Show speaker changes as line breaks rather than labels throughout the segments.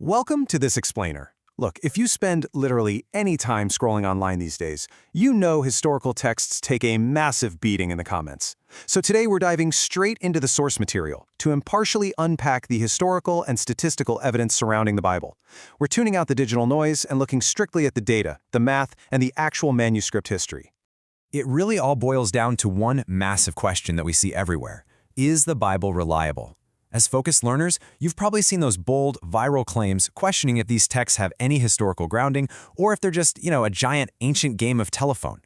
Welcome to this explainer. Look, if you spend literally any time scrolling online these days, you know historical texts take a massive beating in the comments. So today we're diving straight into the source material to impartially unpack the historical and statistical evidence surrounding the Bible. We're tuning out the digital noise and looking strictly at the data, the math, and the actual manuscript history.
It really all boils down to one massive question that we see everywhere. Is the Bible reliable? As focused learners, you've probably seen those bold, viral claims questioning if these texts have any historical grounding or if they're just, a giant ancient game of telephone.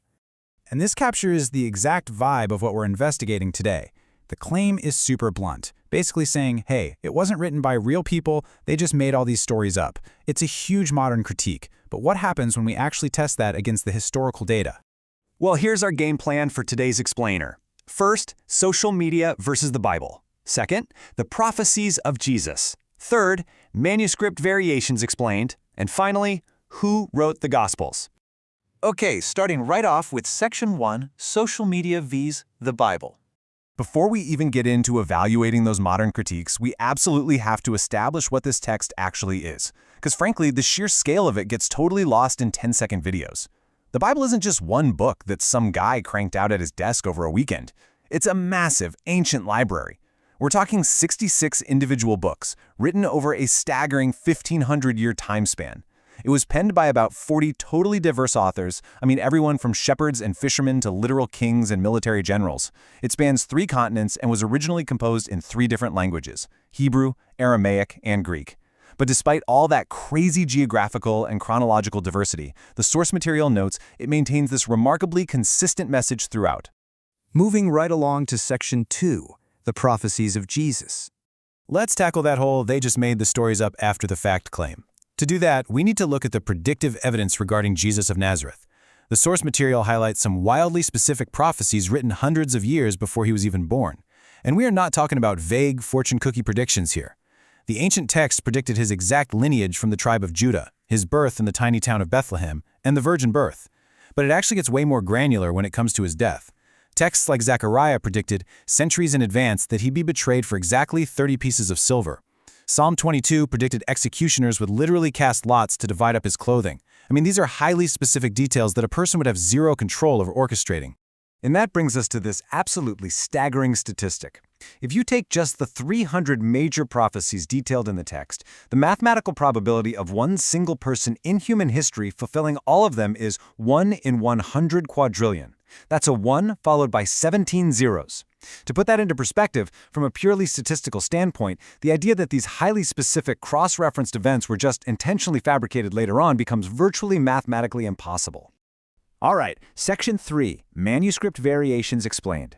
And this captures the exact vibe of what we're investigating today. The claim is super blunt, basically saying, hey, it wasn't written by real people, they just made all these stories up. It's a huge modern critique, but what happens when we actually test that against the historical data?
Well, here's our game plan for today's explainer. First, social media versus the Bible. Second, the prophecies of Jesus. Third, manuscript variations explained. And finally, who wrote the Gospels? Okay, starting right off with Section 1, Social Media vs. the Bible.
Before we even get into evaluating those modern critiques, we absolutely have to establish what this text actually is. Because frankly, the sheer scale of it gets totally lost in 10-second videos. The Bible isn't just one book that some guy cranked out at his desk over a weekend. It's a massive, ancient library. We're talking 66 individual books, written over a staggering 1,500-year time span. It was penned by about 40 totally diverse authors, everyone from shepherds and fishermen to literal kings and military generals. It spans 3 continents and was originally composed in 3 different languages: Hebrew, Aramaic, and Greek. But despite all that crazy geographical and chronological diversity, the source material notes it maintains this remarkably consistent message throughout.
Moving right along to Section 2. The prophecies of Jesus.
Let's tackle that whole "they just made the stories up after the fact" claim. To do that, we need to look at the predictive evidence regarding Jesus of Nazareth. The source material highlights some wildly specific prophecies written hundreds of years before he was even born. And we are not talking about vague fortune cookie predictions here. The ancient text predicted his exact lineage from the tribe of Judah, his birth in the tiny town of Bethlehem, and the virgin birth. But it actually gets way more granular when it comes to his death. Texts like Zechariah predicted centuries in advance that he'd be betrayed for exactly 30 pieces of silver. Psalm 22 predicted executioners would literally cast lots to divide up his clothing. These are highly specific details that a person would have zero control over orchestrating.
And that brings us to this absolutely staggering statistic. If you take just the 300 major prophecies detailed in the text, the mathematical probability of one single person in human history fulfilling all of them is 1 in 100 quadrillion. That's a 1 followed by 17 zeros. To put that into perspective, from a purely statistical standpoint, the idea that these highly specific cross-referenced events were just intentionally fabricated later on becomes virtually mathematically impossible.
All right, Section 3, Manuscript Variations Explained.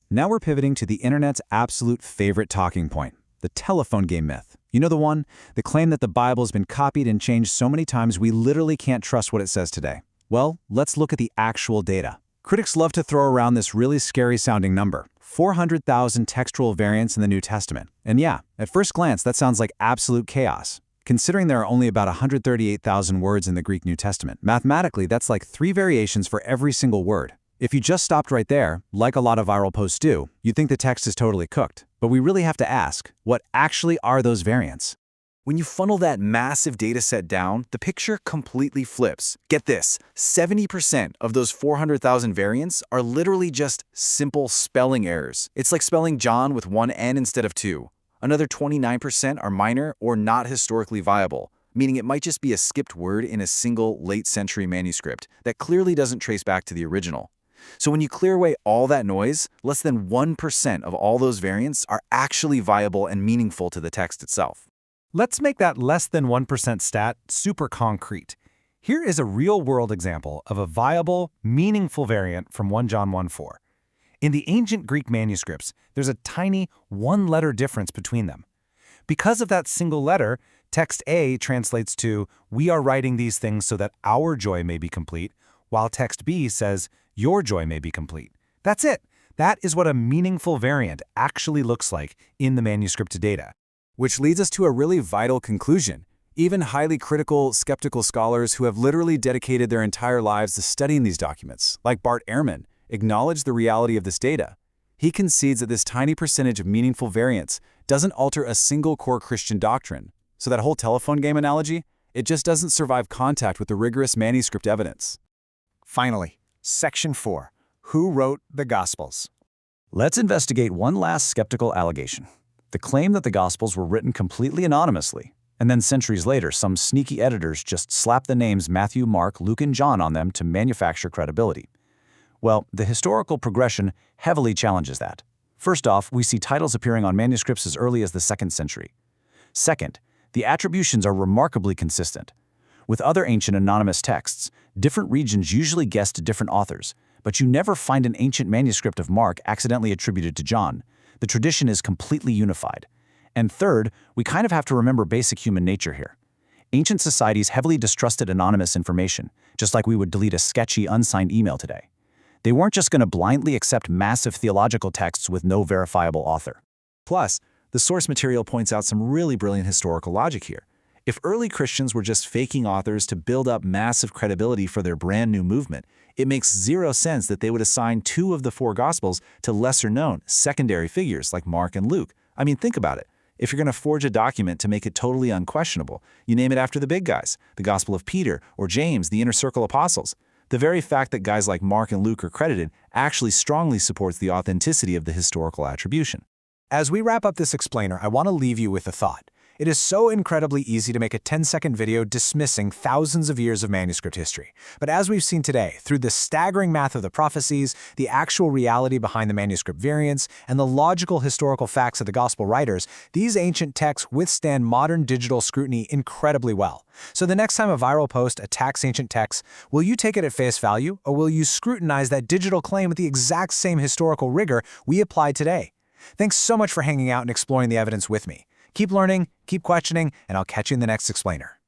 Now we're pivoting to the internet's absolute favorite talking point, the telephone game myth. You know the one? The claim that the Bible has been copied and changed so many times we literally can't trust what it says today. Well, let's look at the actual data. Critics love to throw around this really scary-sounding number, 400,000 textual variants in the New Testament. And yeah, at first glance, that sounds like absolute chaos. Considering there are only about 138,000 words in the Greek New Testament, mathematically, that's like 3 variations for every single word. If you just stopped right there, like a lot of viral posts do, you'd think the text is totally cooked. But we really have to ask, what actually are those variants?
When you funnel that massive data set down, the picture completely flips. Get this, 70% of those 400,000 variants are literally just simple spelling errors. It's like spelling John with 1 N instead of 2. Another 29% are minor or not historically viable, meaning it might just be a skipped word in a single late-century manuscript that clearly doesn't trace back to the original. So when you clear away all that noise, less than 1% of all those variants are actually viable and meaningful to the text itself.
Let's make that less than 1% stat super concrete. Here is a real-world example of a viable, meaningful variant from 1 John 1:4. In the ancient Greek manuscripts, there's a tiny one-letter difference between them. Because of that single letter, text A translates to, "We are writing these things so that our joy may be complete," while text B says, "Your joy may be complete." That's it. That is what a meaningful variant actually looks like in the manuscript data.
Which leads us to a really vital conclusion. Even highly critical, skeptical scholars who have literally dedicated their entire lives to studying these documents, like Bart Ehrman, acknowledge the reality of this data. He concedes that this tiny percentage of meaningful variants doesn't alter a single core Christian doctrine.
So that whole telephone game analogy, it just doesn't survive contact with the rigorous manuscript evidence.
Finally, Section 4. Who wrote the Gospels?
Let's investigate one last skeptical allegation. The claim that the Gospels were written completely anonymously, and then centuries later some sneaky editors just slap the names Matthew, Mark, Luke, and John on them to manufacture credibility. Well, the historical progression heavily challenges that. First off, we see titles appearing on manuscripts as early as the 2nd century. Second, the attributions are remarkably consistent. With other ancient anonymous texts, different regions usually guess to different authors, but you never find an ancient manuscript of Mark accidentally attributed to John. The tradition is completely unified. And third, we kind of have to remember basic human nature here. Ancient societies heavily distrusted anonymous information, just like we would delete a sketchy, unsigned email today. They weren't just going to blindly accept massive theological texts with no verifiable author. Plus, the source material points out some really brilliant historical logic here. If early Christians were just faking authors to build up massive credibility for their brand new movement, it makes zero sense that they would assign 2 of the 4 Gospels to lesser-known, secondary figures like Mark and Luke. I mean, think about it. If you're going to forge a document to make it totally unquestionable, you name it after the big guys, the Gospel of Peter or James, the inner circle apostles. The very fact that guys like Mark and Luke are credited actually strongly supports the authenticity of the historical attribution.
As we wrap up this explainer, I want to leave you with a thought. It is so incredibly easy to make a 10-second video dismissing thousands of years of manuscript history. But as we've seen today, through the staggering math of the prophecies, the actual reality behind the manuscript variants, and the logical historical facts of the gospel writers, these ancient texts withstand modern digital scrutiny incredibly well. So the next time a viral post attacks ancient texts, will you take it at face value, or will you scrutinize that digital claim with the exact same historical rigor we applied today? Thanks so much for hanging out and exploring the evidence with me. Keep learning, keep questioning, and I'll catch you in the next explainer.